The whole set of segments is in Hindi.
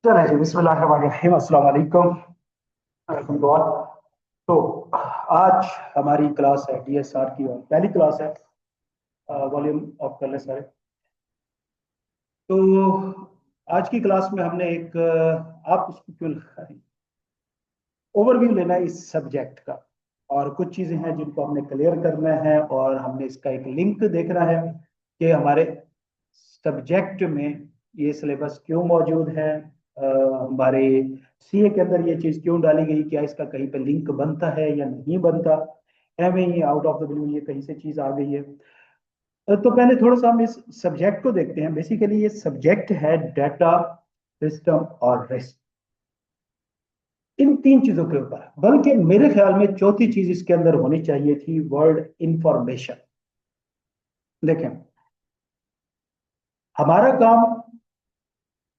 चले जी, बिस्मिल्लाहिर्रहमानिर्रहीम, अस्सलाम वालेकुम। रहमतुल्लाह। तो आज हमारी क्लास है डीएसआर की और पहली क्लास है। वॉल्यूम ऑफ कर ले सारे। तो आज की क्लास में हमने एक आप उसको क्यों ओवरव्यू लेना है इस सब्जेक्ट का, और कुछ चीजें हैं जिनको हमने क्लियर करना है, और हमने इसका एक लिंक देखना है कि हमारे सब्जेक्ट में ये सिलेबस क्यों मौजूद है। हमारे सीए के अंदर ये चीज क्यों डाली गई, क्या इसका कहीं पे लिंक बनता है या नहीं बनता। एवं ही आउट ऑफ द ब्लू ये कहीं से चीज आ गई है। तो पहले थोड़ा सा हम इस सब्जेक्ट को देखते हैं। बेसिकली ये सब्जेक्ट है डाटा सिस्टम और रिस्क, इन तीन चीजों के ऊपर। बल्कि मेरे ख्याल में चौथी चीज इसके अंदर होनी चाहिए थी, वर्ड इंफॉर्मेशन। देखें, हमारा काम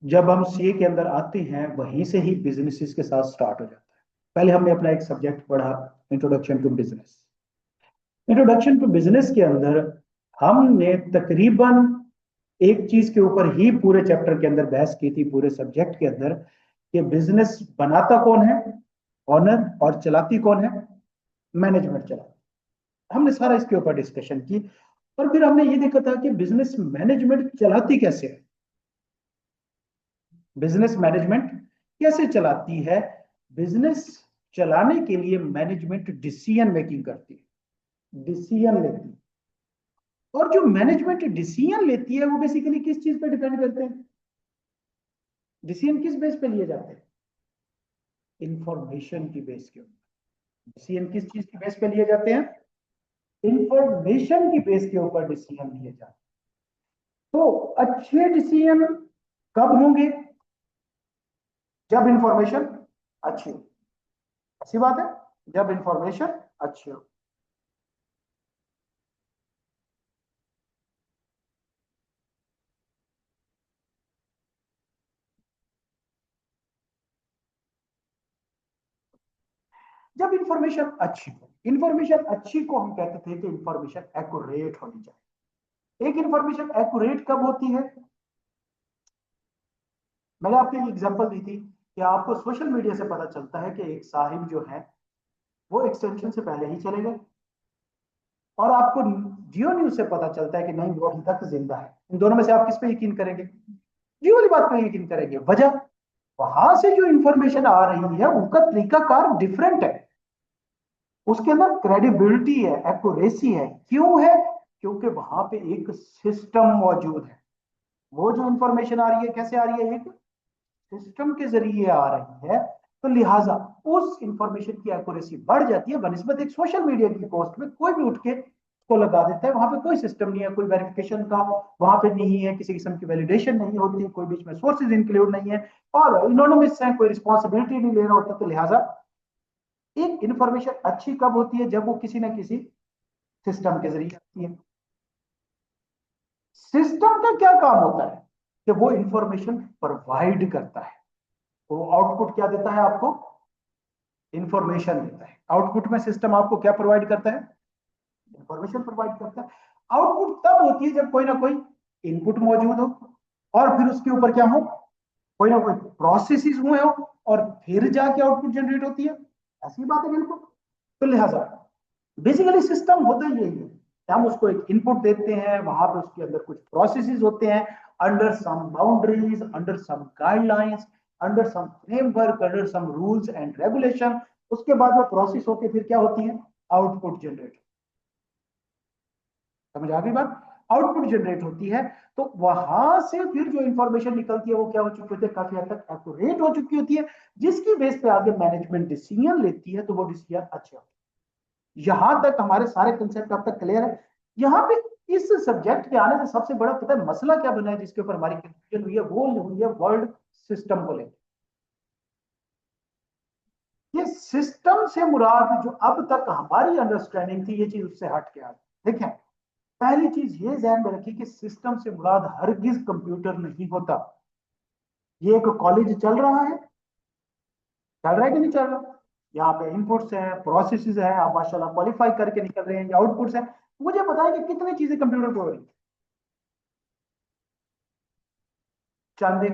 जब हम सीए के अंदर आते हैं वहीं से ही बिजनेसेस के साथ स्टार्ट हो जाता है। पहले हमने अपना एक सब्जेक्ट पढ़ा, introduction to business. Introduction to business के अंदर हमने तकरीबन एक चीज के ऊपर ही पूरे चैप्टर के अंदर बहस की थी, पूरे सब्जेक्ट के अंदर, कि बिजनेस बनाता कौन है, ऑनर, और चलाती कौन है, मैनेजमेंट चलाती। हमने सारा इसके ऊपर डिस्कशन की। और फिर हमने ये देखा था कि बिजनेस मैनेजमेंट चलाती कैसे है, बिजनेस मैनेजमेंट कैसे चलाती है। बिजनेस चलाने के लिए मैनेजमेंट डिसीजन मेकिंग करती है, डिसीजन लेती है। और जो मैनेजमेंट डिसीजन लेती है वो बेसिकली किस चीज पे डिपेंड करते हैं, डिसीजन किस बेस पे लिए जाते हैं, इंफॉर्मेशन की बेस के ऊपर। डिसीजन किस चीज की बेस पे लिए जाते हैं, इंफॉर्मेशन की बेस के ऊपर डिसीजन लिए जाते हैं। तो अच्छे डिसीजन कब होंगे, जब इंफॉर्मेशन अच्छी हो। ऐसी बात है, जब इंफॉर्मेशन अच्छी हो। जब इंफॉर्मेशन अच्छी हो, इंफॉर्मेशन अच्छी को हम कहते थे कि इंफॉर्मेशन एक्यूरेट होनी चाहिए। एक इंफॉर्मेशन एक्यूरेट कब होती है, मैंने आपको एक एग्जांपल दी थी कि आपको सोशल मीडिया से पता चलता है कि एक साहिब जो है वो एक्सटेंशन से पहले ही चले गए, और आपको जियो न्यूज से पता चलता है कि नहीं वो अभी तक जिंदा है। इन दोनों में से आप किस पे यकीन करेंगे, जियो वाली बात पे यकीन करेंगे। वजह, वहां से जो इंफॉर्मेशन आ रही है उनका तरीकाकार डिफरेंट है, उसके अंदर क्रेडिबिलिटी है, एक्यूरेसी है। क्यों है, क्योंकि वहां पे एक सिस्टम मौजूद है। वो जो इंफॉर्मेशन आ रही है कैसे आ रही है, एक सिस्टम के जरिए आ रही है। तो लिहाजा उस इंफॉर्मेशन की एक्यूरेसी बढ़ जाती है बनस्बत एक सोशल मीडिया की पोस्ट में कोई भी उठ के को लगा देता है। वहां पे कोई सिस्टम नहीं है, कोई वेरिफिकेशन का वहां पे नहीं है, किसी किस्म की वैलिडेशन नहीं होती, कोई बीच में सोर्सेज इंक्लूड नहीं है, और इनोनिमस है, कोई रिस्पॉन्सिबिलिटी नहीं ले रहा होता। तो लिहाजा एक इंफॉर्मेशन अच्छी कब होती है, जब वो किसी ना किसी सिस्टम के जरिए आती है। सिस्टम का क्या काम होता है कि वो इंफॉर्मेशन प्रोवाइड करता है। वो आउटपुट क्या देता है आपको, इंफॉर्मेशन देता है। आउटपुट में सिस्टम आपको क्या प्रोवाइड करता है, इंफॉर्मेशन प्रोवाइड करता है। आउटपुट तब होती है जब कोई ना कोई इनपुट मौजूद हो, और फिर उसके ऊपर क्या हो, कोई ना कोई प्रोसेसेस हुए हो, और फिर जाके आउटपुट जनरेट होती है। ऐसी बात है बिल्कुल। तो लिहाजा बेसिकली सिस्टम होता ही यही है, हम उसको एक इनपुट देते हैं, वहां पे उसके अंदर कुछ प्रोसेसेस होते हैं, under some boundaries, under some guidelines, under some framework, under some rules and regulation. उसके बाद वो प्रोसेस होकर फिर क्या होती है, आउटपुट जनरेट। समझ आ गई बात, आउटपुट जनरेट होती है। तो वहां से फिर जो इंफॉर्मेशन निकलती है वो क्या हो चुकी होती है, काफी हद तक एक्यूरेट हो चुकी होती है, जिसकी बेस पे आगे मैनेजमेंट डिसीजन लेती है। तो वो डिसीजन अच्छे होते हैं। यहां तक हमारे सारे कंसेप्ट अब तक क्लियर है। यहाँ पे इस सब्जेक्ट के आने से सबसे बड़ा पता है मसला क्या बना है, जिसके ऊपर हमारी कंफ्यूजन हुई है, वो हुई है वर्ल्ड सिस्टम को लेकर। ये सिस्टम से मुराद जो अब तक हमारी अंडरस्टैंडिंग थी, ये चीज उससे हट के आ गई। देखें, पहली चीज ये ध्यान में रखी कि सिस्टम से मुराद हरगिज कंप्यूटर नहीं होता। ये एक कॉलेज चल रहा है, चल रहा है कि नहीं चल रहा, यहाँ पे इनपुट्स है, प्रोसेसेस है, आप माशाल्लाह क्वालिफाई करके निकल रहे हैं, आउटपुट्स है। मुझे पता है कि कितनी चीजें कंप्यूटर पे हो रही, चांदे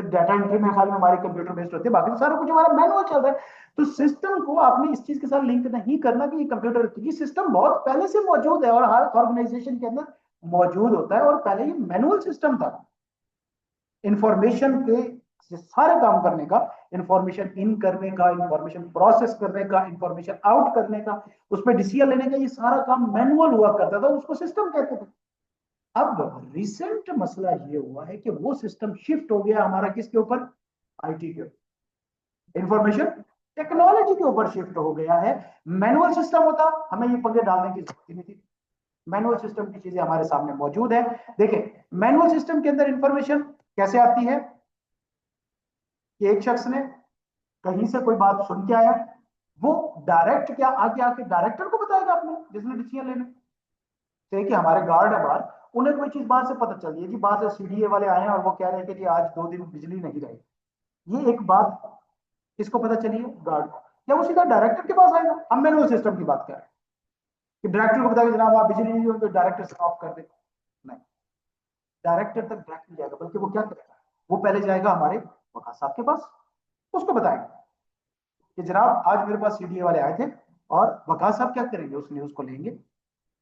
तो डाटा एंट्री मेरे ख्याल में हमारे कंप्यूटर बेस्ड होती है, बाकी सारा कुछ हमारा मैनुअल चल रहा है। तो सिस्टम को आपने इस चीज के साथ लिंक नहीं करना कि ये कंप्यूटर, क्योंकि सिस्टम बहुत पहले से मौजूद है और हर ऑर्गेनाइजेशन के अंदर मौजूद होता है, और पहले ये मैनुअल सिस्टम था इंफॉर्मेशन के सारे काम करने का, इंफॉर्मेशन इन करने का, इंफॉर्मेशन प्रोसेस करने का, इंफॉर्मेशन आउट करने का, उसमें डिसीजन लेने का, ये सारा काम मैनुअल हुआ करता था, उसको सिस्टम कहते थे। अब रिसेंट मसला ये हुआ है कि वो सिस्टम शिफ्ट हो गया हमारा किसके ऊपर, आईटी के, इंफॉर्मेशन टेक्नोलॉजी के ऊपर शिफ्ट हो गया है। मैनुअल सिस्टम होता, हमें ये पंगे डालने की जरूरत नहीं थी। मैनुअल सिस्टम की चीजें हमारे सामने मौजूद है। देखिए मैनुअल सिस्टम के अंदर इंफॉर्मेशन कैसे आती है कि एक शख्स ने कहीं से कोई बात सुन के आया, वो डायरेक्ट क्या आके आके डायरेक्टर को बताएगा अपने जिसने डिसीजन लेने, जैसे कि हमारे गार्ड है बाहर, उन्हें कोई चीज बाहर से पता चल रही है जी, बाहर से सीडीए वाले आए हैं और वो कह रहे हैं कि जी आज 2 दिन बिजली नहीं रहेगी, ये एक बात किसको पता चली है, गार्ड को, या वो सीधा डायरेक्टर के पास आएगा। हम मैनुअल सिस्टम की बात कर रहे हैं कि डायरेक्टर को बताएगा जनाब आप बिजली नहीं हो तो डायरेक्टर से ऑफ कर दे, नहीं, डायरेक्टर तक डायरेक्ट नहीं जाएगा, बल्कि वो क्या करेगा, वो पहले जाएगा हमारे वकास साहब के पास, उसको बताएगा कि जनाब आज मेरे पास सीडीए वाले आए थे, और वकास साहब क्या करेंगे, उस न्यूज को लेंगे,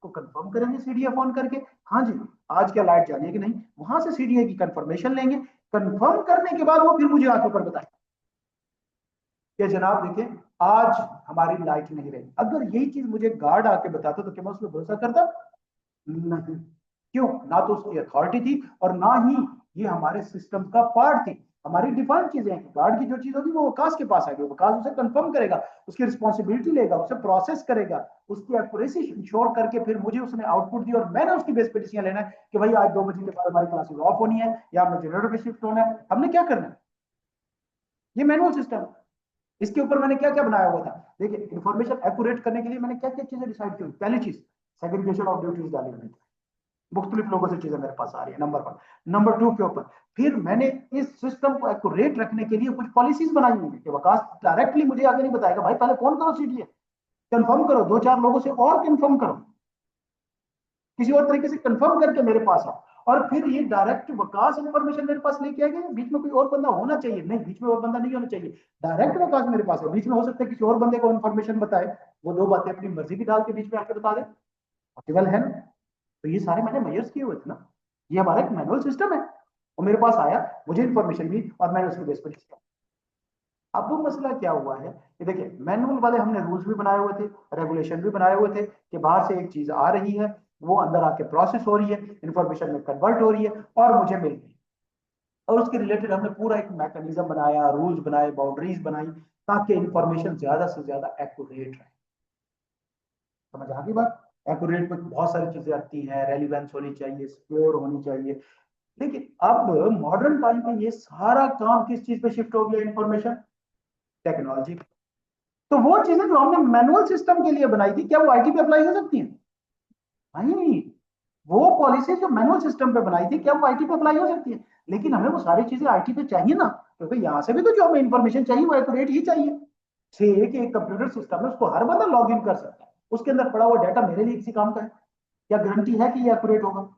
तो कंफर्म करेंगे सीडीए फोन करके, हाँ जी आज क्या लाइट जानी है कि नहीं, वहां से सीडीए की कंफर्मेशन लेंगे, कंफर्म करने के बाद वो फिर मुझे आके ऊपर बताएंगे कि जनाब देखिए आज हमारी लाइट नहीं रही। अगर यही चीज मुझे गार्ड आके बताता तो क्या मैं उस पर भरोसा करता, नहीं, क्यों, ना तो उसकी अथॉरिटी थी और ना ही ये हमारे सिस्टम का पार्ट थी। हमारी डिफाइंड चीजें हैं, गार्ड की जो चीज होगी वो वकास के पास आएगी, वकास उसे कंफर्म करेगा, उसकी रिस्पॉन्सिबिलिटी लेगा, उसे प्रोसेस करेगा, उसकी एक्यूरेसी इंश्योर करके फिर मुझे उसने आउटपुट दी और मैंने उसकी बेस पे डिसीजन लेना है कि भाई आज 2 बजे के बाद हमारी क्लासेस ऑफ होनी है या हमें जनरेटर पे शिफ्ट होना है, हमने क्या करना है, ये मैनुअल सिस्टम है। इसके ऊपर मैंने क्या क्या बनाया हुआ था, देखिए इंफॉर्मेशन एक्यूरेट करने के लिए मैंने क्या क्या चीजें डिसाइड की। पहली चीज सेग्रीगेशन ऑफ ड्यूटीज डाली हुई थी, मुख्तलिफ लोगों से चीजें मेरे पास आ रही है, नंबर 1। नंबर 2 के ऊपर फिर मैंने इस सिस्टम को एक्यूरेट रखने के लिए कुछ पॉलिसीज बनाई हुई है कि वकास डायरेक्टली मुझे आगे नहीं बताएगा भाई पहले फोन करो सीडीए, कंफर्म करो, 2-4 लोगों से और कंफर्म करो, किसी और तरीके से कंफर्म करके मेरे पास आओ, और फिर ये डायरेक्ट वकास इंफॉर्मेशन मेरे पास लेके आएगा, बीच में कोई और बंदा होना चाहिए, नहीं बीच में और बंदा नहीं होना चाहिए, डायरेक्ट वकास मेरे पास है, बीच में हो सकता है किसी और बंदे को इंफॉर्मेशन बताए, वो 2 बातें अपनी मर्जी की डाल के बीच में आके बता दे, पॉसिबल है ना। तो ये सारे मैंने मेजर्स किए हुए थे ना, ये हमारा एक मैनुअल सिस्टम है, वो मेरे पास आया, मुझे इंफॉर्मेशन दी और मैंने उसके बेस पर किया। अब वो मसला क्या हुआ है कि देखिए मैनुअल वाले हमने रूल्स भी बनाए हुए थे, रेगुलेशन भी बनाए हुए थे कि बाहर से एक चीज आ रही है, वो अंदर आके प्रोसेस हो रही है, इंफॉर्मेशन में कन्वर्ट हो रही है और मुझे मिल रही है, और उसके रिलेटेड हमने पूरा एक मैकेनिज्म बनाया, रूल्स बनाए, बाउंड्रीज बनाई, ताकि इंफॉर्मेशन ज्यादा से ज्यादा एक्यूरेट रहे। समझ आ गई बात, एक्यूरेट में बहुत सारी चीजें आती हैं, रेलिवेंस होनी चाहिए, सिक्योर होनी चाहिए, लेकिन अब मॉडर्न टाइम में ये सारा काम किस चीज पे शिफ्ट हो गया, इंफॉर्मेशन टेक्नोलॉजी। तो वो चीजें जो हमने मैनुअल सिस्टम के लिए बनाई थी क्या वो आईटी पे अप्लाई हो सकती हैं, नहीं, वो पॉलिसी जो मैनुअल सिस्टम पे बनाई थी क्या वो आईटी पे अप्लाई हो सकती है, लेकिन हमें वो सारी चीजें आईटी पे चाहिए ना, क्योंकि यहाँ से भी तो जो हमें इंफॉर्मेशन चाहिए वो एक्यूरेट ही चाहिए। से एक कंप्यूटर सिस्टम है, उसको हर बंदा लॉग इन कर सकता है, उसके अंदर पड़ा हुआ डाटा मेरे लिए किसी काम का है, क्या गारंटी है कि ये एक्यूरेट होगा,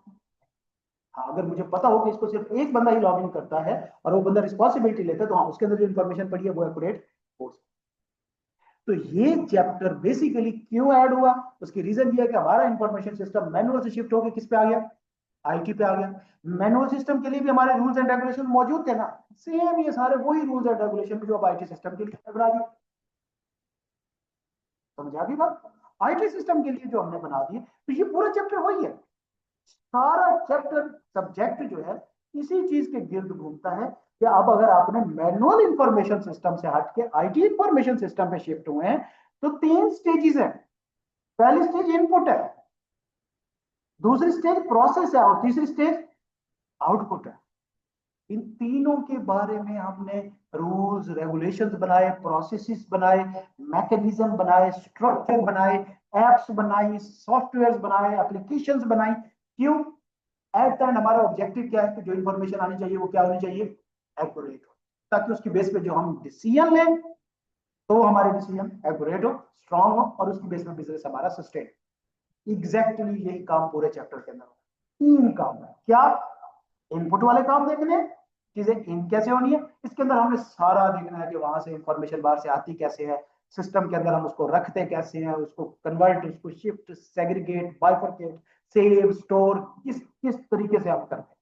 हाँ अगर मुझे पता हो कि इसको सिर्फ एक बंदा ही लॉग इन करता है और वो बंदा रिस्पॉन्सिबिलिटी लेता है, तो हाँ उसके अंदर जो इन्फॉर्मेशन पड़ी है वो एक्यूरेट हो सकती है। तो ये चैप्टर बेसिकली क्यों ऐड हुआ, उसकी रीजन ये है कि हमारा इंफॉर्मेशन सिस्टम मैनुअल से शिफ्ट होकर किस पे आ गया, आईटी पे आ गया। मैनुअल सिस्टम के लिए भी हमारे रूल्स एंड रेगुलेशन मौजूद थे ना, सेम ये सारे वही रूल्स एंड रेगुलेशन जो अब आईटी सिस्टम के लिए बना दिए। समझ आ गई बात, आईटी सिस्टम के लिए जो हमने बना दिए, तो ये पूरा चैप्टर वही है, सारा चैप्टर सब्जेक्ट जो है इसी चीज के गिर्द घूमता है कि अब अगर आपने मैनुअल इंफॉर्मेशन सिस्टम से हट के आईटी इंफॉर्मेशन सिस्टम पे शिफ्ट हुए हैं, तो 3 स्टेजेस है। पहली स्टेज इनपुट है, दूसरी स्टेज प्रोसेस है और तीसरी स्टेज आउटपुट है। इन तीनों के बारे में हमने रूल्स रेगुलेशंस बनाए, प्रोसेसेस बनाए, मैकेनिज्म बनाए, स्ट्रक्चर बनाए, एप्स बनाई, सॉफ्टवेयर्स बनाए, एप्लीकेशंस बनाई। क्यों, एट द एंड हमारा ऑब्जेक्टिव क्या है कि जो इंफॉर्मेशन आनी चाहिए वो क्या होनी चाहिए, एक्यूरेट हो, ताकि उसकी बेस पे जो हम डिसीजन लें तो हमारे डिसीजन एक्यूरेट हो, स्ट्रांग हो और उसकी बेस पे बिजनेस हमारा सस्टेन। एग्जैक्टली यही काम पूरे चैप्टर के अंदर 3 काम है, क्या, इनपुट वाले काम देखने, चीजें इन कैसे होनी है, इसके अंदर हमें सारा देखना है कि वहां से इंफॉर्मेशन बाहर से आती कैसे है, सिस्टम के अंदर हम उसको रखते कैसे हैं, उसको कन्वर्ट, उसको shift, segregate, bifurcate, save, store, किस किस तरीके से हम करते हैं।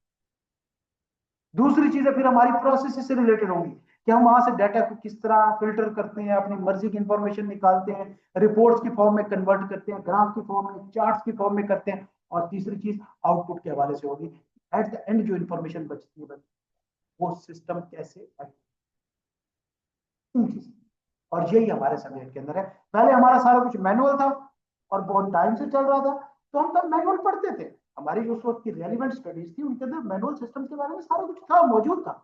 दूसरी चीजें फिर हमारी प्रोसेस से रिलेटेड होंगी कि हम वहां से डाटा को किस तरह फिल्टर करते हैं, अपनी मर्जी की इंफॉर्मेशन निकालते हैं, रिपोर्ट्स की फॉर्म में कन्वर्ट करते हैं, ग्राफ की फॉर्म में, चार्ट्स की फॉर्म में करते हैं। और तीसरी चीज आउटपुट के हवाले से होगी, एट द एंड जो इंफॉर्मेशन बचती है वो सिस्टम कैसे, और यही हमारे सब्जेक्ट के अंदर है। पहले हमारा सारा कुछ मैनुअल था और बहुत टाइम से चल रहा था, तो हम तब मैनुअल पढ़ते थे। हमारी जो उस वक्त की रेलिवेंट स्टडीज थी उनके अंदर मैनुअल सिस्टम के बारे में सारा कुछ था, मौजूद था।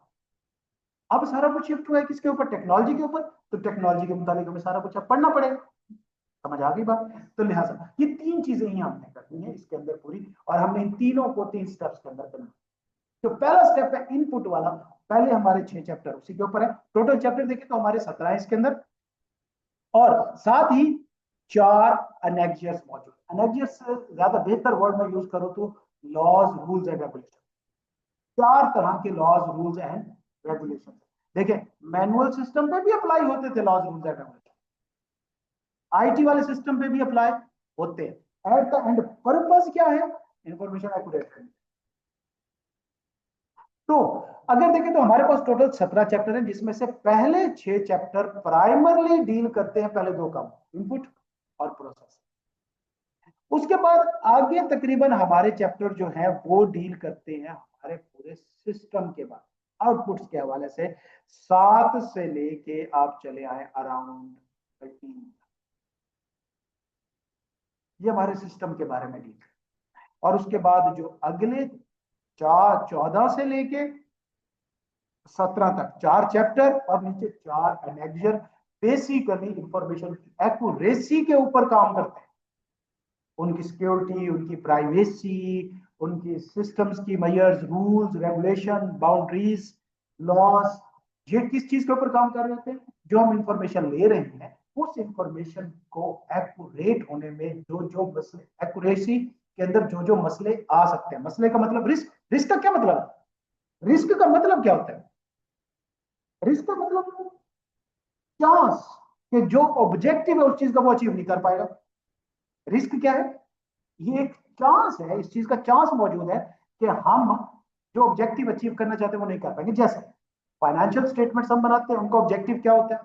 अब सारा कुछ शिफ्ट हुआ है किसके ऊपर, टेक्नोलॉजी के ऊपर, तो टेक्नोलॉजी के मुताबिक हमें सारा कुछ अब पढ़ना पड़ेगा। समझ आ गई बात? तो लिहाजा ये तीन चीजें ही हमने करनी है इसके अंदर पूरी, और हमने इन तीनों को 3 स्टेप्स के अंदर करना है। तो पहला स्टेप है इनपुट वाला, पहले हमारे 6 चैप्टर उसी के ऊपर है। टोटल चैप्टर देखें तो हमारे 17 है इसके अंदर, और साथ ही 4 अनेक्सियस मौजूद। अनेक्सियस से ज्यादा बेहतर वर्ड में यूज करो तो लॉज, रूल्स एंड रेगुलेशन। 4 तरह के लॉज, रूल्स एंड रेगुलेशन। देखिए, मैनुअल सिस्टम पे भी अप्लाई होते थे laws, rules and regulation, IT वाले सिस्टम पे भी अप्लाई होते हैं। एट द एंड पर्पस क्या है, इंफॉर्मेशन एक्यूरेट करनी। तो अगर देखें तो हमारे पास टोटल 17 चैप्टर हैं, जिसमें से पहले 6 चैप्टर प्राइमरली डील करते हैं पहले 2 काम, इनपुट और प्रोसेस। उसके बाद आगे तकरीबन हमारे चैप्टर जो है वो डील करते हैं हमारे पूरे सिस्टम के बाद, आउटपुट्स के हवाले से। 7 से लेके आप चले आए अराउंड 13, ये हमारे सिस्टम के बारे में डील। और उसके बाद जो अगले 14 से लेके 17 तक 4 चैप्टर और नीचे 4 एनेक्जर, बेसिकली इंफॉर्मेशन की एक्यूरेसी के ऊपर काम करते हैं। उनकी सिक्योरिटी, उनकी प्राइवेसी, उनकी सिस्टम्स की measures, rules, regulation, boundaries, loss, ये किस चीज के ऊपर काम कर रहे होते हैं, जो हम इंफॉर्मेशन ले रहे हैं उस इंफॉर्मेशन को एक्यूरेट होने में जो जो मसले, एक्यूरेसी के अंदर जो जो मसले आ सकते हैं। मसले का मतलब रिस्क, रिस्क का क्या मतलब है, रिस्क का मतलब क्या होता है, रिस्क का मतलब चांस कि जो ऑब्जेक्टिव है उस चीज का वो अचीव नहीं कर पाएगा। रिस्क क्या है, ये एक चांस है, इस चीज का चांस मौजूद है कि हम जो ऑब्जेक्टिव अचीव करना चाहते हैं वो नहीं कर पाएंगे। जैसे फाइनेंशियल स्टेटमेंट्स हम बनाते हैं, उनका ऑब्जेक्टिव क्या होता है,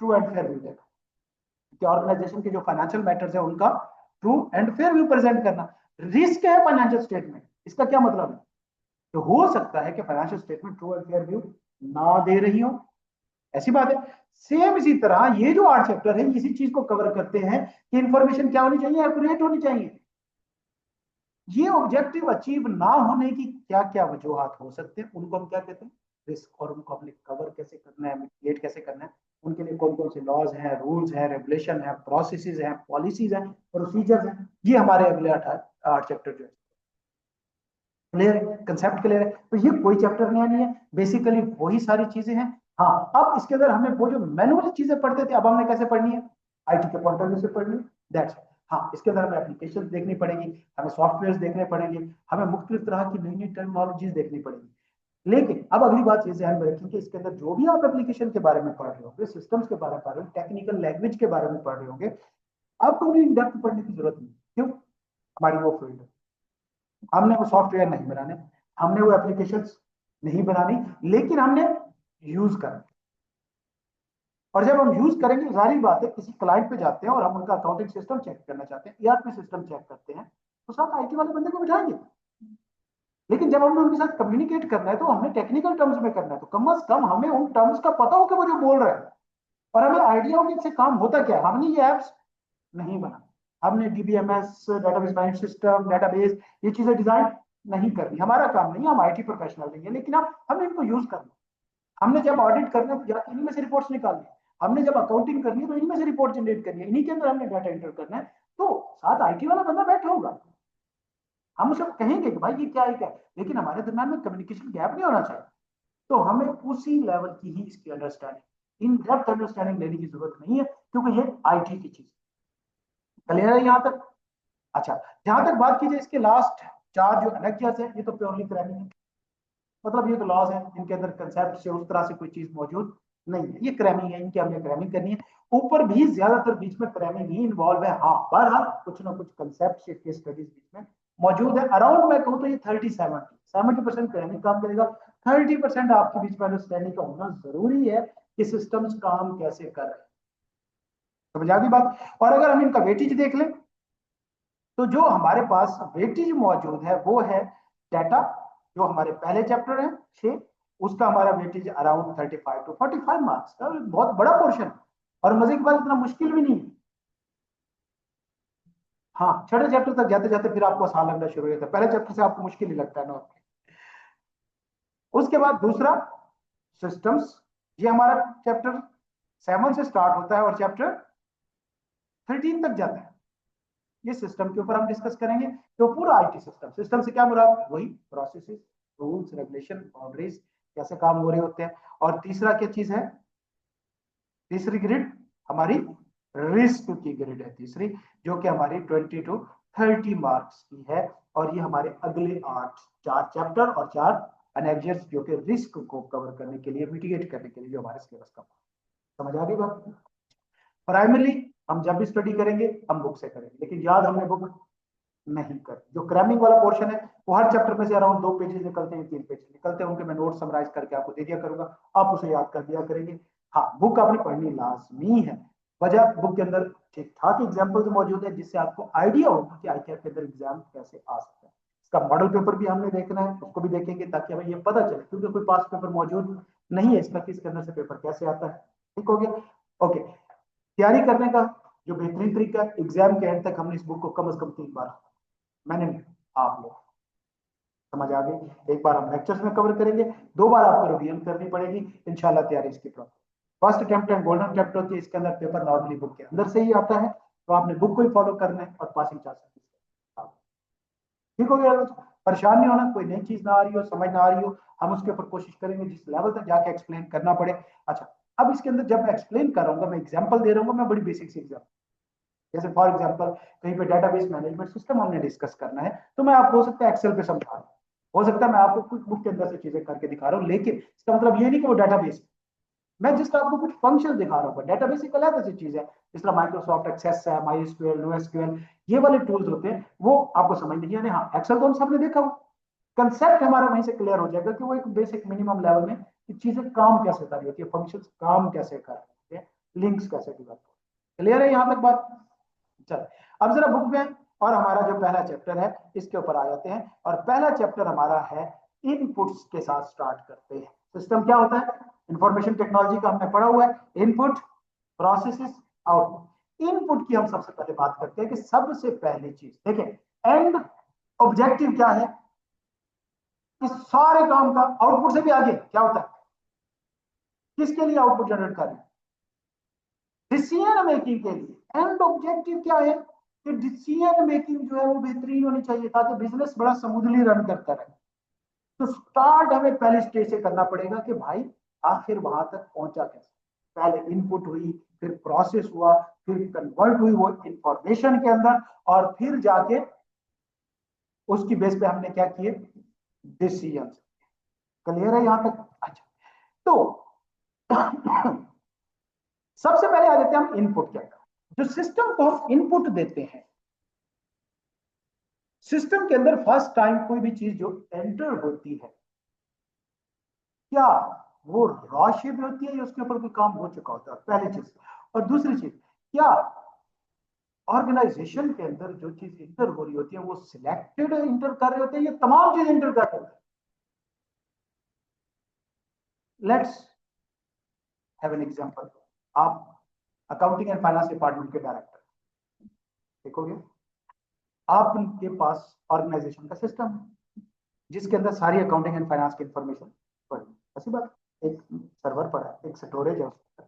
ट्रू एंड फेयर व्यू देना, कि ऑर्गेनाइजेशन के जो फाइनेंशियल मैटर्स है उनका true and fair view present करना। रिस्क है फाइनेंशियल स्टेटमेंट, इसका क्या मतलब है, तो हो सकता है कि financial statement true and fair view ना दे रही हो, ऐसी बात है। सेम इसी तरह ये जो 8 चैप्टर है इसी चीज को कवर करते हैं कि इंफॉर्मेशन क्या होनी चाहिए, एक्यूरेट होनी चाहिए। ये ऑब्जेक्टिव अचीव ना होने की क्या क्या वजूहत हो सकते हैं, उनको हम क्या कहते हैं, रिस्क, और उनको हमने कवर कैसे करना है, मिटिगेट कैसे करना है, उनके लिए कौन कौन से लॉज हैं, रूल्स हैं, रेगुलेशन है, प्रोसेसेस हैं, पॉलिसीज हैं, प्रोसीजर्स हैं, ये हमारे अगले 8 चैप्टर जो है। क्लियर है, कंसेप्ट क्लियर है, तो ये कोई चैप्टर नया नहीं है, बेसिकली वही सारी चीजें हैं। हाँ, अब इसके अंदर हमें वो जो मैनुअली चीजें पढ़ते थे अब हमने कैसे पढ़नी है, आईटी के पॉइंट ऑफ व्यू से पढ़नी है, दैट्स। हाँ, इसके अंदर हमें एप्लीकेशन देखनी पड़ेगी, हमें सॉफ्टवेयर देखने पड़ेंगे, हमें मुख्तलिफ तरह की नई नई टेक्नोलॉजीज देखनी पड़ेगी। लेकिन अब अगली बात ये ध्यान में रखें कि इसके अंदर जो भी आप एप्लीकेशन के बारे में पढ़ रहे होंगे, सिस्टम्स के बारे में पढ़ रहे होंगे, टेक्निकल लैंग्वेज के बारे में पढ़ रहे होंगे, आपको भी इन डेप्थ पढ़ने की जरूरत नहीं। क्यों, हमारी वो फील्ड है, हमने वो सॉफ्टवेयर नहीं बनाने, हमने वो एप्लीकेशन नहीं बनानी, लेकिन हमने यूज करना। और जब हम यूज करेंगे, जाहिर बात है किसी क्लाइंट पे जाते हैं और हम उनका अकाउंटिंग सिस्टम चेक करना चाहते हैं, ईआरपी सिस्टम चेक करते हैं, तो साथ आईटी वाले बंदे को बिठाएंगे। लेकिन जब हमने उनके साथ कम्युनिकेट करना है तो हमने टेक्निकल टर्म्स में करना है, तो कम से कम हमें उन टर्म्स का पता हो कि वो जो बोल रहे हैं, और हमें आइडिया हो कि इससे काम होता क्या है। हमने ये एप्स नहीं बना, हमने DBMS, database management system, database, ये चीजें डिजाइन नहीं करनी, हमारा काम नहीं है, हम आईटी प्रोफेशनल नहीं है, लेकिन हम हमने इनको यूज करना। हमने जब ऑडिट करना है तो इन्हीं में से रिपोर्ट्स निकालनी है, हमने जब अकाउंटिंग करनी है तो इन्हीं में से रिपोर्ट जनरेट करनी है, इन्हीं के अंदर हमने डाटा एंटर करना है। तो साथ आईटी वाला बंदा बैठा होगा, हम उसे कहेंगे कि भाई ये क्या है क्या है, लेकिन हमारे दरम्यान में कम्युनिकेशन गैप नहीं होना चाहिए। तो हमें उसी लेवल की ही इसकी अंडरस्टैंडिंग, इन डेप्थ अंडरस्टैंडिंग लेने की जरूरत नहीं है, क्योंकि ये आईटी की चीज। क्लियर है यहाँ तक? अच्छा, जहां तक बात की जाए इसके लास्ट 4 जो एनेक्सियस है, ये तो प्योरली क्रैनिंग है, मतलब ये तो लॉज है, इनके अंदर कंसेप्ट से उस तरह से कोई चीज मौजूद नहीं है, ये क्रैमिंग है, इनकी हमने क्रैमिंग करनी है। ऊपर भी ज्यादातर बीच में क्रैमिंग ही इन्वॉल्व है। हाँ, बहरहाल कुछ ना कुछ कंसेप्ट के स्टडीज बीच में मौजूद है। अराउंड मैं कहूँ तो ये 30-70% क्रैमिंग काम करेगा, 30% आपके बीच में अंडरस्टैंडिंग का होना जरूरी है कि सिस्टम्स काम कैसे कर रहे हैं। समझ आ गई बात? और अगर हम इनका वेटेज देख लें तो जो हमारे पास वेटेज मौजूद है वो है डाटा, जो हमारे पहले चैप्टर है 6, उसका हमारा वेटेज अराउंड 35 to 45 मार्क्स का, बहुत बड़ा पोर्शन। और मजे की बात इतना मुश्किल भी नहीं है। हाँ, छठे चैप्टर तक जाते जाते फिर आपको आसान लगना शुरू हो जाता है, पहले चैप्टर से आपको मुश्किल ही लगता है ना। उसके बाद दूसरा सिस्टम्स, ये हमारा चैप्टर 7 से स्टार्ट होता है और चैप्टर 13 तक जाता है। ये सिस्टम के ऊपर हम डिस्कस करेंगे, तो पूरा आईटी सिस्टम। सिस्टम से क्या मुराद? वही प्रोसेसेस, रूल्स, रेगुलेशन, बाउंड्रीज, कैसे काम हो रहे होते हैं। और तीसरा क्या चीज है? तीसरी ग्रिड हमारी रिस्क की ग्रिड है तीसरी, जो कि हमारी 20 to 30 मार्क्स की है। और ये हमारे अगले 4 चैप्टर और 4 अनेक्जर्स जो कि रिस्क को कवर करने के लिए, मिटिगेट करने के लिए जो हमारे सिलेबस का। समझ आ गई बात? प्राइमरली हम जब भी स्टडी करेंगे हम बुक से करेंगे, लेकिन याद हमने बुक नहीं कर। जो क्रैमिंग वाला पोर्शन है वो हर चैप्टर में से अराउंड 2 पेजेस निकलते हैं, 3 पेजेस निकलते हैं, उनके मैं नोट समराइज करके आपको दे दिया करूंगा, आप उसे याद कर दिया करेंगे। हाँ, बुक आपने पढ़नी लाजमी है। वजह, बुक के अंदर ठीक ठाक एग्जाम्पल्स मौजूद है जिससे आपको आइडिया होगा कि आईटीआर के अंदर एग्जाम कैसे आ सकता है। इसका मॉडल पेपर भी हमने देखना है, उसको भी देखेंगे ताकि हमें ये पता चले, क्योंकि कोई पास पेपर मौजूद नहीं है इसका कि इसके अंदर से पेपर कैसे आता है। ठीक हो गया? ओके। तैयारी करने का जो बेहतरीन तरीका, एग्जाम के एंड तक हमने इस बुक को कम से कम 3 बार, मैंने आप लोग, समझ आ गई? एक बार हम लेक्चर्स में कवर करेंगे, 2 बार आपको रिवीजन करनी पड़ेगी, इंशाल्लाह तैयारी इसकी proper. First attempt and golden attempt होती है, इसके अंदर पेपर नॉर्मली बुक के अंदर से ही आता है, तो आपने बुक को ही फॉलो करना है और पासिंग चांसेस। ठीक हो गया? परेशान नहीं होना, कोई नई चीज ना आ रही हो, समझ ना आ रही हो, हम उसके ऊपर कोशिश करेंगे जिस लेवल तक जाके एक्सप्लेन करना पड़े। अच्छा, अब इसके अंदर जब मैं एक्सप्लेन कर रहा हूँ, मैं एग्जाम्पल दे रहा हूँ, मैं बड़ी बेसिक सी एग्जाम्पल, जैसे फॉर एग्जांपल कहीं पे डेटाबेस मैनेजमेंट सिस्टम हमने डिस्कस करना है, तो मैं आपको हो सकता है एक्सेल पे समझा रहा हूं, हो सकता है मैं आपको कुछ बुक के अंदर से चीजें करके दिखा रहा हूं, लेकिन इसका मतलब ये नहीं कि वो डेटाबेस, मैं जस्ट आपको कुछ फंक्शन दिखा रहा हूँ। डेटाबेस एक अलग ऐसी चीज है, जिस तरह माइक्रोसॉफ्ट एक्सेस है, माई एसक्यूएल, नो एसक्यूएल, ये वाले टूल्स होते हैं, वो आपको समझ नहीं आने। हाँ, एक्सेल तो हम सबने देखा हो, कंसेप्ट हमारा वहीं से क्लियर हो जाएगा कि वो एक बेसिक मिनिमम लेवल में कि चीजें काम कैसे कर रही होती है, फंक्शन काम कैसे कर रहे हैं, लिंक्स कैसे डिवेलप। क्लियर है यहां तक बात? चल, अब जरा बुक में और हमारा जो पहला चैप्टर है इसके ऊपर आ जाते हैं। और पहला चैप्टर हमारा है इनपुट्स के साथ स्टार्ट करते हैं। सिस्टम क्या होता है? इंफॉर्मेशन टेक्नोलॉजी का हमने पढ़ा हुआ है, इनपुट, प्रोसेसेस, आउटपुट। इनपुट की हम सबसे पहले बात करते हैं कि सबसे पहली चीज देखें, एंड ऑब्जेक्टिव क्या है इस सारे काम का? आउटपुट से भी आगे क्या होता है? किसके लिए आउटपुट जनरेट कर रहे हैं? डिसीजन मेकिंग के लिए। एंड ऑब्जेक्टिव क्या है कि डिसीजन मेकिंग जो है वो बेहतरीन होनी चाहिए ताकि बिजनेस बड़ा स्मूथली रन करता रहे। तो स्टार्ट हमें पहले स्टेज से करना पड़ेगा कि भाई आखिर वहां तक पहुंचा कैसे। पहले इनपुट हुई, फिर प्रोसेस हुआ, फिर कन्वर्ट हुई वो इंफॉर्मेशन के अंदर, और फिर जाके उसकी बेस पे हमने क्या किए? डिसीजन। क्लियर है यहां तक? अच्छा, तो सबसे पहले आ जाते हैं हम इनपुट के अंदर। जो सिस्टम को हम इनपुट देते हैं, सिस्टम के अंदर फर्स्ट टाइम कोई भी चीज जो एंटर होती है, क्या वो रॉ शेप होती है या उसके ऊपर कोई काम हो चुका होता है? पहली चीज। और दूसरी चीज, क्या ऑर्गेनाइजेशन के अंदर जो चीज इंटर हो रही होती है वो सिलेक्टेड इंटर कर रहे होते हैं, ये तमाम चीज इंटर कर रहे होते हैं? Let's have an example. आप अकाउंटिंग एंड फाइनेंस डिपार्टमेंट के डायरेक्टर, देखोगे आपके पास ऑर्गेनाइजेशन का सिस्टम है जिसके अंदर सारी अकाउंटिंग एंड फाइनेंस की इंफॉर्मेशन पड़ी, ऐसी बात, एक सर्वर पर है, एक स्टोरेज है उसका।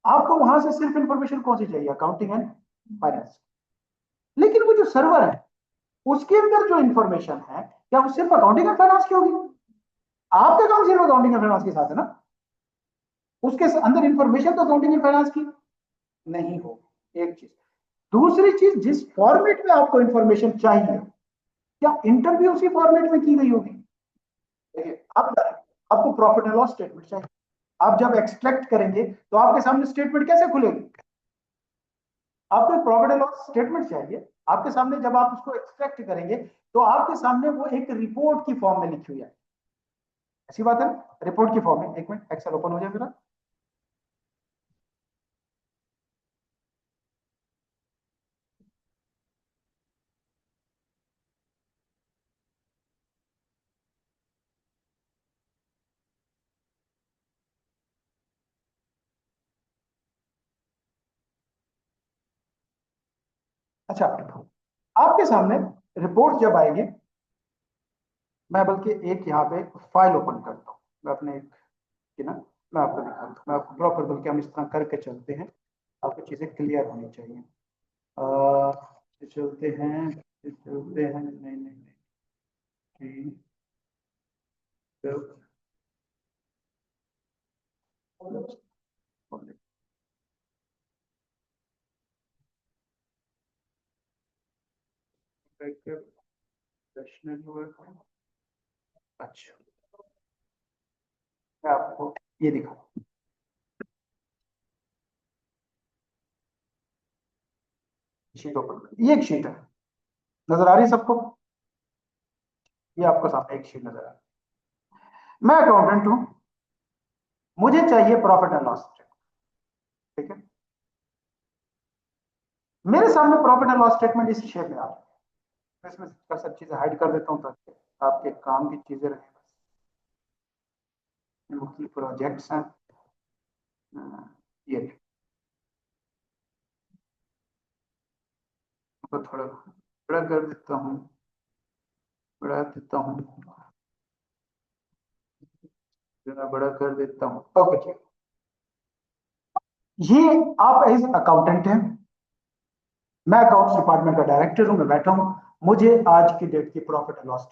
आपको वहां से सिर्फ इंफॉर्मेशन कौन सी चाहिए? Accounting and finance. लेकिन वो जो सर्वर है उसके अंदर जो इंफॉर्मेशन है, क्या वो सिर्फ अकाउंटिंग एंड फाइनेंस की होगी? आपका काम सिर्फ अकाउंटिंग एंड फाइनेंस के साथ है ना, उसके अंदर इंफॉर्मेशन तो अकाउंटिंग एंड फाइनेंस की नहीं होगी, एक चीज। दूसरी चीज, जिस फॉर्मेट में आपको इंफॉर्मेशन चाहिए, क्या इंटरव्यू उसी फॉर्मेट में की गई होगी? आप आपको प्रॉफिट एंड लॉस स्टेटमेंट चाहिए। आप जब एक्सट्रैक्ट करेंगे तो आपके सामने स्टेटमेंट कैसे खुलेगी? आपको प्रॉफिट एंड लॉस स्टेटमेंट चाहिए आपके सामने। जब आप उसको एक्सट्रैक्ट करेंगे तो आपके सामने वो एक रिपोर्ट की फॉर्म में लिखी हुई है। ऐसी बात है, रिपोर्ट की फॉर्म में। एक मिनट एक्सेल ओपन हो जाए मेरा। अच्छा, आपके सामने रिपोर्ट जब आएगी, मैं बल्कि एक यहाँ पे फाइल ओपन करता हूँ, मैं अपने एक की ना, मैं आपको दिखाता हूँ, मैं आपको प्रॉपर, बल्कि हम इस तरह करके चलते हैं, आपको चीजें क्लियर होनी चाहिए। चलते हैं, चलते हैं, नहीं नहीं नहीं, अच्छा, मैं आपको ये दिखा, शीट ओपन, ये एक शीट है, नजर आ रही है सबको? ये आपको सामने एक शीट नजर आ रही है। मैं अकाउंटेंट हूं, मुझे चाहिए प्रॉफिट एंड लॉस, ठीक है? मेरे सामने प्रॉफिट एंड लॉस स्टेटमेंट इस शेप में आ रहा है। मैं इसमें सब चीजें हाइड कर देता हूँ ताकि आपके काम की चीजें रहें। मुख्य प्रोजेक्ट्स हैं, ये तो थोड़ा बड़ा कर देता हूँ, बढ़ा देता हूँ, जरा बड़ा कर देता हूँ। ओके ठीक, ये आप एज अकाउंटेंट हैं, मैं अकाउंट्स डिपार्टमेंट का डायरेक्टर हूं, मैं बैठा हूं, मुझे आज की डेट की प्रॉफिट एंड लॉस,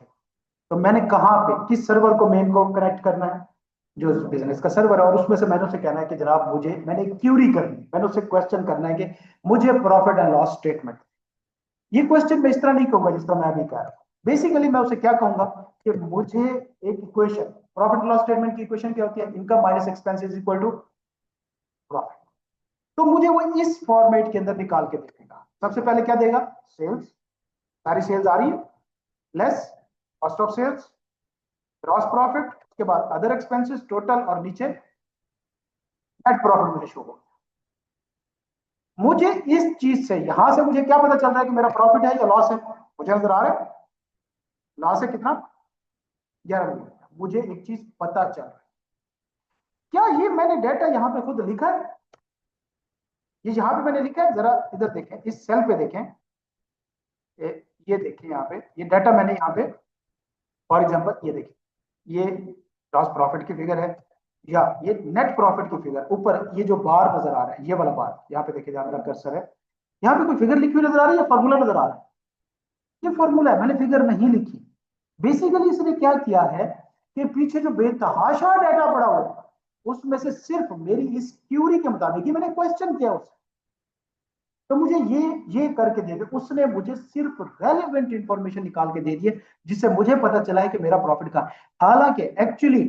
तो मैंने कहाँ पे किस सर्वर को मेन को कनेक्ट करना है, जो बिजनेस का सर्वर है, और उसमें से मैंने उसे कहना है कि जनाब मुझे, मैंने क्यूरी करनी, मैंने उससे क्वेश्चन करना है कि मुझे प्रॉफिट एंड लॉस स्टेटमेंट। ये क्वेश्चन मैं इस तरह नहीं कहूंगा जिस तरह मैं अभी कह रहा हूं। बेसिकली मैं उसे क्या कहूंगा कि मुझे एक इक्वेशन, प्रॉफिट लॉस स्टेटमेंट की इक्वेशन क्या होती है? Income minus expenses equal to profit. तो मुझे वो इस फॉर्मेट के अंदर निकाल के देगा। सबसे पहले क्या देगा? सेल्स, सारी सेल्स आ रही है, less cost of sales, gross profit, उसके बाद अदर एक्सपेंसेस टोटल, और नीचे नेट प्रॉफिट मुझे शो होगा। मुझे इस चीज से, यहां से मुझे क्या पता चल रहा है कि मेरा प्रॉफिट है या लॉस है? मुझे नजर आ रहा है लॉस है कितना, 11 मिलियन। मुझे एक चीज पता चल रहा है, क्या ये मैंने डाटा यहां पे खुद लिखा है? ये यहां पे मैंने लिखा है, जरा इधर देखें, इस सेल पे देखें, ये देखें यहाँ पे, ये डाटा मैंने यहाँ पे, फॉर एग्जांपल ये देखिए, ये ग्रॉस प्रॉफिट की फिगर है, या ये नेट प्रॉफिट की फिगर, ऊपर ये जो बार नजर आ रहा है, ये वाला बार, यहाँ पे देखिए जहां मेरा कर्सर है, यहाँ पे कोई फिगर लिखी हुई नजर आ रही है, फॉर्मूला नजर आ रहा है? ये फॉर्मूला है, मैंने फिगर नहीं लिखी। बेसिकली इसने क्या किया है कि पीछे जो बेतहाशा डाटा पड़ा हुआ है, उसमें से सिर्फ मेरी इस क्यूरी के मुताबिक ही मैंने क्वेश्चन किया उससे, तो मुझे ये करके दे दे। उसने मुझे सिर्फ रेलेवेंट इंफॉर्मेशन निकाल के दे दिए, जिससे मुझे पता चला है कि मेरा प्रॉफिट कहाँ है। हालांकि एक्चुअली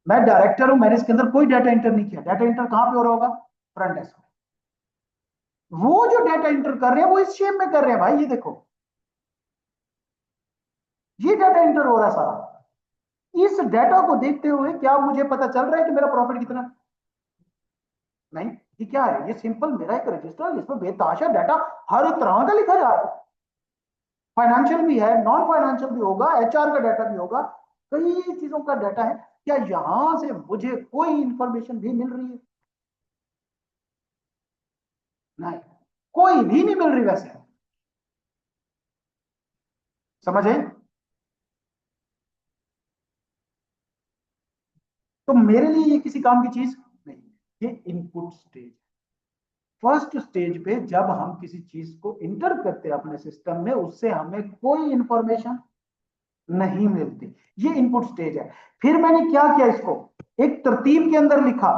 मैं डायरेक्टर हूं, मैंने इसके अंदर कोई डाटा एंटर नहीं किया। डाटा एंटर कहां पे हो रहा होगा? फ्रंट डेस्क में। वो जो डाटा एंटर कर रहे हैं वो इस शेप में कर रहे हैं भाई, ये देखो, ये डाटा एंटर हो रहा है सारा। इस डाटा को देखते हुए क्या मुझे पता चल रहा है कि मेरा प्रॉफिट कितना? नहीं, ये क्या है? ये सिंपल मेरा एक रजिस्टर जिसमें बेताशा डाटा हर तरह का लिखा जा रहा है। फाइनेंशियल भी है, नॉन फाइनेंशियल भी होगा, एचआर का डाटा भी होगा, कई चीजों का डाटा है। क्या यहां से मुझे कोई इंफॉर्मेशन भी मिल रही है? नहीं, कोई भी नहीं मिल रही वैसे। समझे? तो मेरे लिए ये किसी काम की चीज नहीं, ये इनपुट स्टेज। फर्स्ट स्टेज पे जब हम किसी चीज को इंटर करते हैं अपने सिस्टम में, उससे हमें कोई इंफॉर्मेशन नहीं मिलती, ये इनपुट स्टेज है। फिर मैंने क्या किया, इसको एक तरतीब के अंदर लिखा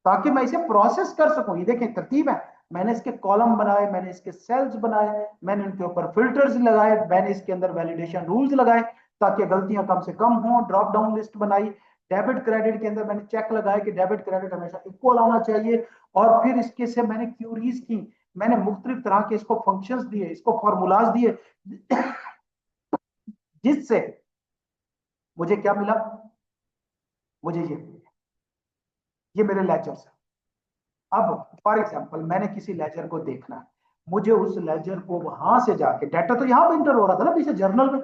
ताकि मैं इसे प्रोसेस कर सकूं। ये देखें तरतीब है, मैंने इसके कॉलम बनाए, मैंने इसके सेल्स बनाए, मैंने उनके ऊपर फिल्टर्स लगाए, मैंने इसके अंदर वैलिडेशन रूल्स लगाए, ताकि गलतियां कम से कम हो। ड्रॉप डाउन लिस्ट बनाई, डेबिट क्रेडिट के अंदर मैंने चेक लगाया कि डेबिट क्रेडिट हमेशा इक्वल आना चाहिए। और फिर इसके से मैंने क्यूरीज की, मैंने मुख्तलिफ तरह के इसको फंक्शंस दिए, इसको फॉर्मूलाज दिए, जिससे मुझे क्या मिला, मुझे ये मेरे लेजर्स है। अब फॉर एग्जांपल मैंने किसी लेजर को देखना है, मुझे उस लेजर को वहां से जाके, डाटा तो यहां पे इंटर हो रहा था ना पीछे जर्नल में,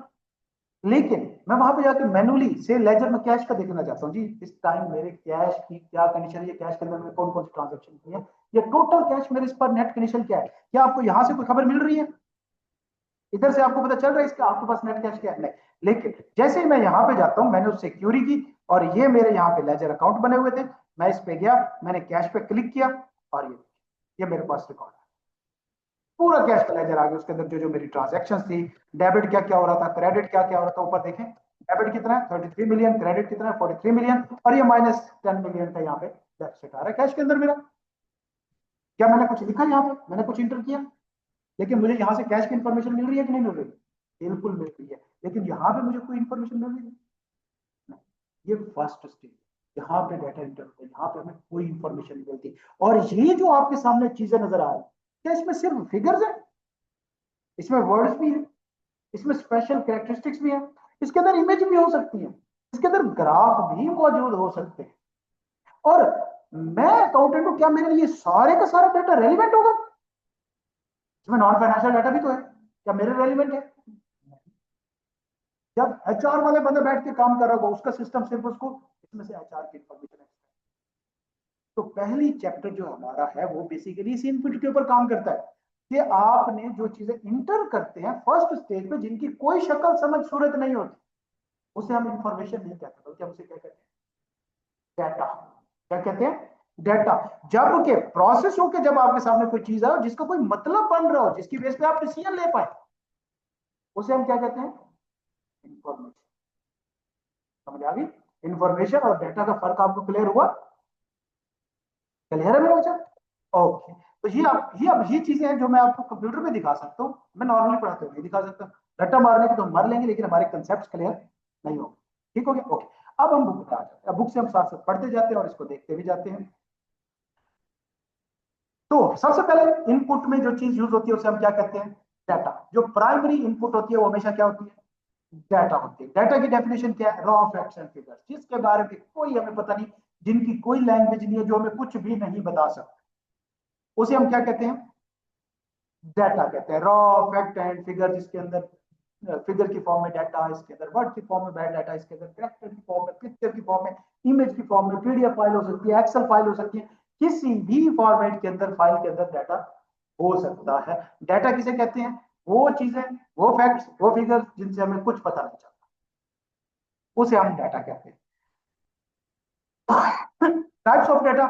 लेकिन मैं वहां पे जाके मैनुअली से लेजर में कैश का देखना चाहता हूँ जी, इस टाइम मेरे कैश की क्या कंडीशन है, ये कैश के अंदर में कौन कौन सी ट्रांजेक्शन की है, ये टोटल कैश मेरे इस पर नेट कंडीशन क्या है। क्या आपको यहां से कोई खबर मिल रही है? इधर से आपको पता चल रहा है इसका आपके पास नेट कैश क्या है? नहीं। लेकिन जैसे ही मैं यहाँ पे जाता हूँ, मैंने उससे क्यूरी की और ये मेरे यहाँ पे लेजर अकाउंट बने हुए थे, मैं इस पे गया, मैंने कैश पे क्लिक किया और ये मेरे पास रिकॉर्ड है, पूरा कैश का लेजर आ गया। उसके अंदर जो जो मेरी ट्रांजेक्शन थी, डेबिट क्या क्या हो रहा था, क्रेडिट क्या क्या हो रहा था, ऊपर देखें डेबिट कितना है 33 मिलियन, क्रेडिट कितना है 43 मिलियन, और ये -10 मिलियन का यहाँ पे डेफिसिट आ रहा है कैश के अंदर मेरा। क्या मैंने कुछ लिखा यहाँ पे? मैंने कुछ इंटर किया, लेकिन मुझे यहाँ से कैश की इंफॉर्मेशन मिल रही है कि नहीं मिल रही? बिल्कुल मिल रही है, लेकिन यहाँ पे मुझे कोई इंफॉर्मेशन मिल रही है नहीं। ये फर्स्ट स्टेज, यहाँ पे डाटा इंटर होता है, यहाँ पे हमें कोई इंफॉर्मेशन नहीं मिलती। और ये जो आपके सामने चीजें नजर आ रही, क्या इसमें सिर्फ फिगर्स है? इसमें वर्ड्स भी है, इसमें स्पेशल कैरेक्टरिस्टिक्स भी है, इसके अंदर इमेज भी हो सकती है, इसके अंदर ग्राफ भी मौजूद हो सकते हैं। और मैं अकाउंटेंट हूं, क्या मेरे लिए सारे का सारा डाटा रेलिवेंट होगा? इसमें नॉन फाइनेंशियल डाटा भी तो है, क्या मेरे रेलिवेंट है? जब एचआर वाले बंदे बैठ के काम कर रहा होगा, उसका सिस्टम सिर्फ उसको इसमें से एचआर की इंफॉर्मेशन है। तो पहली चैप्टर जो हमारा है वो बेसिकली इस इनपुट के ऊपर काम करता है कि आपने जो चीजें इंटर करते हैं फर्स्ट स्टेज पे, जिनकी कोई शक्ल समझ सूरत नहीं होती, उसे हम इंफॉर्मेशन नहीं कहते, बल्कि हम उसे क्या कहते हैं? डाटा। क्या कहते हैं? डाटा। जब के प्रोसेस होके जब आपके सामने कोई चीज आए जिसका कोई मतलब बन रहा हो, जिसकी बेस पे आप डिसीजन ले पाए, उसे हम क्या कहते हैं? इंफॉर्मेशन। समझ आ गई? इंफॉर्मेशन और डाटा का फर्क आपको क्लियर हुआ? क्लियर है मेरा बच्चा? ओके। तो ये चीजें हैं जो मैं आपको कंप्यूटर में दिखा सकता हूँ, मैं नॉर्मली पढ़ाते हुए नहीं दिखा सकता। रट्टा मारने के तो हम मार लेंगे, लेकिन हमारे कंसेप्ट क्लियर नहीं होंगे। ठीक हो गया? ओके। अब हम बुक पे आ जाते हैं, बुक से हम साथ साथ पढ़ते जाते हैं और इसको देखते भी जाते हैं। तो सबसे पहले इनपुट में जो चीज यूज होती है उसे हम क्या कहते हैं? डाटा। जो प्राइमरी इनपुट होती है वो हमेशा क्या होती है? डाटा होती है। डाटा की डेफिनेशन क्या है? रॉ फैक्ट्स एंड फिगर्स, जिसके बारे में कोई हमें पता नहीं, जिनकी कोई लैंग्वेज नहीं है, जो हमें कुछ भी नहीं बता सकते, उसे हम क्या कहते हैं? डाटा कहते हैं। रॉ फैक्ट एंड फिगर, जिसके अंदर फिगर की फॉर्म में डाटा, इसके अंदर वर्ड की फॉर्म में डाटा, इसके अंदर कैरेक्टर की फॉर्म में, पिक्चर की फॉर्म में, इमेज की फॉर्म में, पीडीएफ फाइल हो सकती है, एक्सेल फाइल हो सकती है, किसी भी फॉर्मेट के अंदर फाइल के अंदर डाटा हो सकता है। डाटा किसे कहते हैं? वो चीजें, वो फैक्ट्स, वो फिगर जिनसे हमें कुछ पता नहीं चलता, उसे हम डाटा कहते हैं। टाइप्स ऑफ डाटा,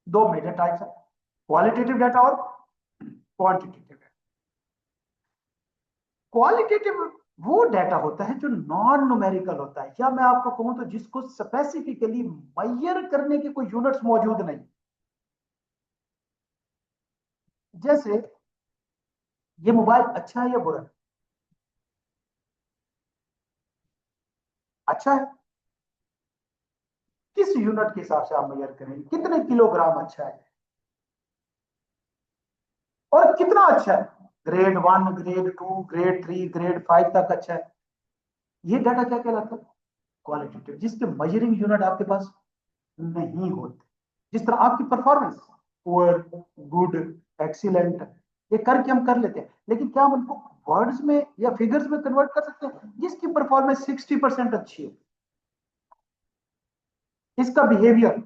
दो मेजर टाइप्स है, क्वालिटेटिव डाटा और क्वांटिटेटिव डाटा। क्वालिटेटिव वो डाटा होता है जो नॉन न्यूमेरिकल होता है, या मैं आपको कहूं तो जिसको स्पेसिफिकली मेजर करने के कोई यूनिट्स मौजूद नहीं। जैसे ये मोबाइल अच्छा है या बुरा है? अच्छा है। किस यूनिट के हिसाब से आप मेजर करेंगे? कितने किलोग्राम अच्छा है और कितना अच्छा है? ग्रेड 1, ग्रेड 2, ग्रेड 3, ग्रेड 5 तक अच्छा है। ये डाटा क्या कहलाता है? क्वालिटेटिव, जिसके मेजरिंग यूनिट आपके पास नहीं होते। जिस तरह आपकी परफॉर्मेंस पुअर, गुड, एक्सीलेंट, ये करके हम कर लेते हैं, लेकिन क्या हम उनको वर्ड्स में या फिगर्स में कन्वर्ट कर सकते हैं? जिसकी परफॉर्मेंस 60% अच्छी है, इसका बिहेवियर,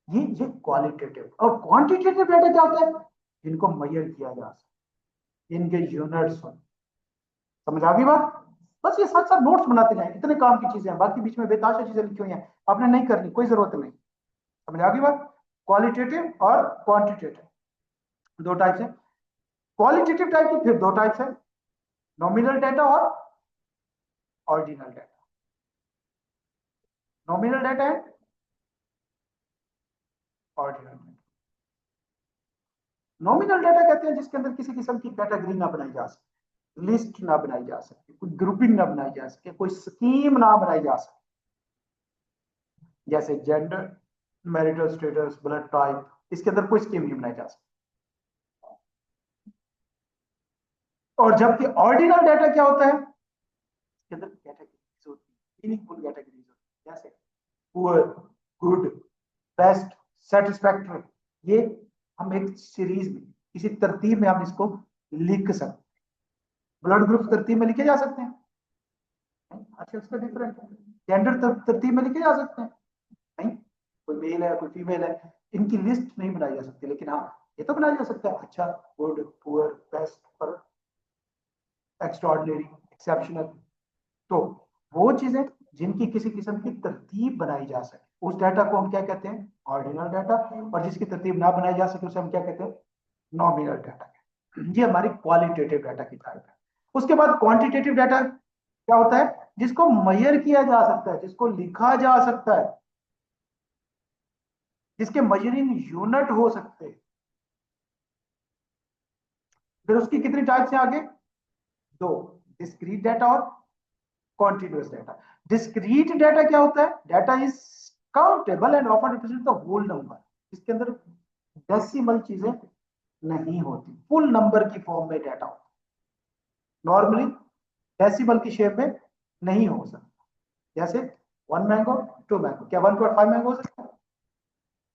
ये क्वालिटेटिव। और क्वांटिटेटिव डाटा क्या होता है? जिनको मेजर किया जा सके, इनके यूनिट्स हो। समझ आ गई बात? बस ये साथ साथ नोट्स बनाते जाएं, इतने काम की चीजें हैं, बाकी बीच में बेताशा चीजें लिखी हुई हैं, आपने नहीं करनी, कोई जरूरत नहीं। समझ आ गई बात? क्वालिटेटिव और क्वांटिटेटिव दो टाइप्स है। क्वालिटेटिव टाइप की फिर दो टाइप्स है, नॉमिनल डाटा और ऑर्डिनल डाटा। नॉमिनल डाटा है, ऑर्डिनल डाटा। नॉमिनल डाटा कहते हैं जिसके अंदर किसी किस्म की कैटेगरी ना बनाई जा सके। लिस्ट ना बनाई जा सके, कोई ग्रुपिंग ना बनाई जा सके, कोई स्कीम ना बनाई जा सके, जैसे gender, marital status, blood type, इसके अंदर कोई स्कीम नहीं बनाई जा सकती। और जबकि ऑर्डिनल डाटा क्या होता है, इसके अंदर कैटेगरीज होती है, मीनिंगफुल कैटेगरीज होती है, जैसे पुअर, गुड, बेस्ट, सेटिस्फैक्टरी। ये हम एक सीरीज में, किसी तरतीब में हम इसको लिख सकते हैं। ब्लड ग्रुप तरतीब में लिखे जा सकते हैं, हर शख्स का डिफरेंट है। जेंडर तरतीब में लिखे जा सकते हैं, नहीं, कोई मेल है कोई फीमेल है, इनकी लिस्ट नहीं बनाई जा सकती, लेकिन हाँ ये तो बनाया जा सकता है, अच्छा, गुड, पुअर, बेस्ट और एक्स्ट्राऑर्डिनरी, एक्सेप्शनल। तो वो चीजें जिनकी किसी किस्म की तरतीब बनाई जा सके, उस डाटा को हम क्या कहते हैं, ऑर्डिनल डाटा। और जिसकी तरतीब ना बनाई जा सके उसे हम क्या कहते हैं, नॉमिनल डाटा। ये हमारी क्वालिटेटिव डाटा की टाइप है। उसके बाद क्वांटिटेटिव डाटा क्या होता है, जिसको मेजर किया जा सकता है, जिसको लिखा जा सकता है, जिसके मेजरिंग यूनिट हो सकते हैं। फिर उसकी कितनी टाइप्स है आगे, दो, डिस्क्रीट डाटा और कॉन्टिन्यूअस डाटा। डिस्क्रीट डाटा क्या होता है, data is countable and often represent the whole number. इसके अंदर डेसिमल चीजें नहीं होती, फुल नंबर की फॉर्म में डाटा होता है। नॉर्मली डेसिमल की शेप में नहीं हो सकता, जैसे 1 मैंगो, 2 मैंगो, क्या 1.5 मैंगो हो सकता है,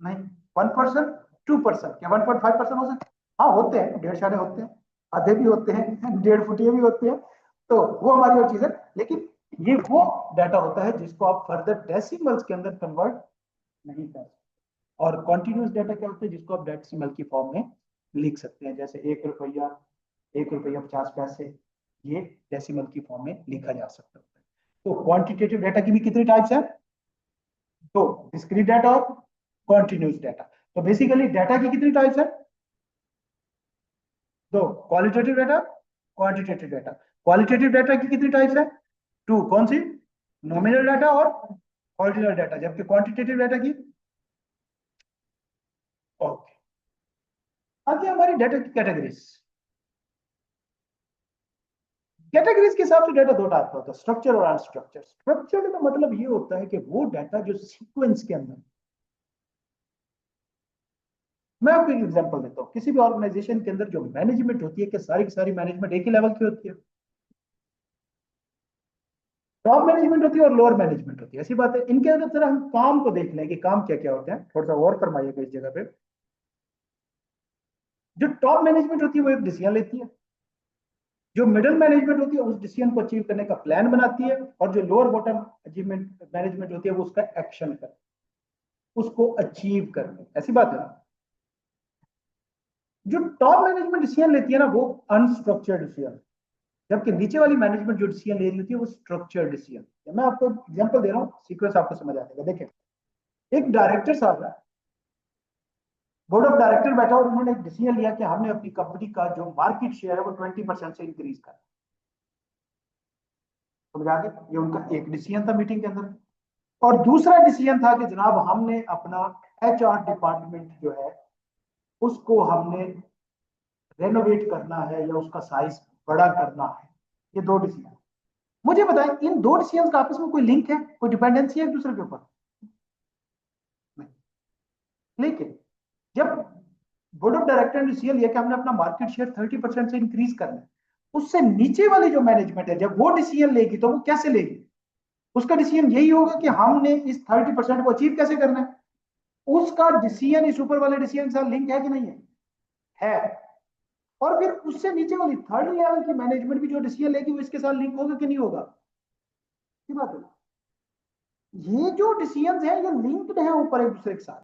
नहीं। 1%, 2%, क्या 1.5% हो सकता है, हाँ होते हैं, 1.5 होते हैं, आधे भी होते हैं, 1.5 फुटिये भी होते हैं। तो वो हमारी और चीज है, लेकिन ये वो डाटा होता है जिसको आप फर्दर डेसिमल्स के अंदर कन्वर्ट नहीं कर सकते। और कॉन्टिन्यूस डाटा क्या होता है, जिसको आप डेसिमल की फॉर्म में लिख सकते हैं, जैसे 1 रुपया, 1 रुपया 50 पैसे, ये डेसिमल की फॉर्म में लिखा जा सकता है। तो क्वांटिटेटिव डाटा की भी कितनी टाइप्स है, तो डिस्क्रीट डाटा और कॉन्टिन्यूस डाटा। तो बेसिकली डाटा की कितनी टाइप्स है, दो, qualitative data, quantitative data. Qualitative data की कितनी टाइप्स है, टू, कौन सी, नॉमिनल डाटा और ऑर्डिनल डाटा। जबकि क्वांटिटेटिव डाटा की, ओके। आगे हमारी डाटा की कैटेगरीज। कैटेगरीज के हिसाब से डाटा दो टाइप का होता है, स्ट्रक्चर और अनस्ट्रक्चर। स्ट्रक्चर्ड का मतलब ये होता है कि वो डाटा जो सीक्वेंस के अंदर, मैं आपको एक एग्जांपल देता हूँ, किसी भी ऑर्गेनाइजेशन के अंदर जो मैनेजमेंट होती है, कि सारी की सारी मैनेजमेंट एक ही लेवल की होती है, टॉप मैनेजमेंट होती है और लोअर मैनेजमेंट होती है, ऐसी बात है। इनके अंदर तरह हम काम को देख लें कि काम क्या क्या होते हैं, थोड़ा सा और फरमाइएगा इस जगह पे। जो टॉप मैनेजमेंट होती है वो एक डिसीजन लेती है, जो मिडिल मैनेजमेंट होती है उस डिसीजन को अचीव करने का प्लान बनाती है, और जो लोअर बॉटम अचीवमेंट मैनेजमेंट होती है वो उसका एक्शन कर, उसको अचीव करने, ऐसी बात है ना। जो टॉप मैनेजमेंट डिसीजन लेती है ना वो अनस्ट्रक्चर्ड डिसीजन, जबकि नीचे वाली मैनेजमेंट जो डिसीजन ले रही होती है वो स्ट्रक्चर्ड डिसीजन। मैं आपको एग्जांपल दे रहा हूँ, सीक्वेंस आपको समझ आ जाएगा। देखें, एक डायरेक्टर साहब है, बोर्ड ऑफ डायरेक्टर बैठा और उन्होंने एक डिसीजन लिया कि हमने अपनी कंपनी का जो मार्केट शेयर है वो 20% से इंक्रीज करना। समझ आ गया, ये उनका एक डिसीजन था मीटिंग के अंदर। और दूसरा डिसीजन था कि जनाब हमने अपना HR डिपार्टमेंट जो है उसको हमने रेनोवेट करना है या उसका साइज बड़ा करना है। ये दो डिसीजन, मुझे बताएं इन दो डिसीजन का आपस में कोई लिंक है, कोई डिपेंडेंसी है एक दूसरे के ऊपर, नहीं। लेकिन जब बोर्ड ऑफ डायरेक्टर ने डिसीजन लिया कि हमने अपना मार्केट शेयर 30% से इंक्रीज करना है, उससे नीचे वाली जो मैनेजमेंट है जब वो डिसीजन लेगी तो वो कैसे लेगी, उसका डिसीजन यही होगा कि हमने इस 30% को अचीव कैसे करना है। उसका डिसीजन इस ऊपर वाले डिसीजन के साथ लिंक है कि नहीं है, और फिर उससे नीचे वाली थर्ड लेवल की मैनेजमेंट भी जो डिसीजन लेगी वो इसके साथ लिंक होगा कि नहीं होगा, ये बात है। ये जो डिसीजन है ये लिंक्ड है ऊपर एक दूसरे के साथ।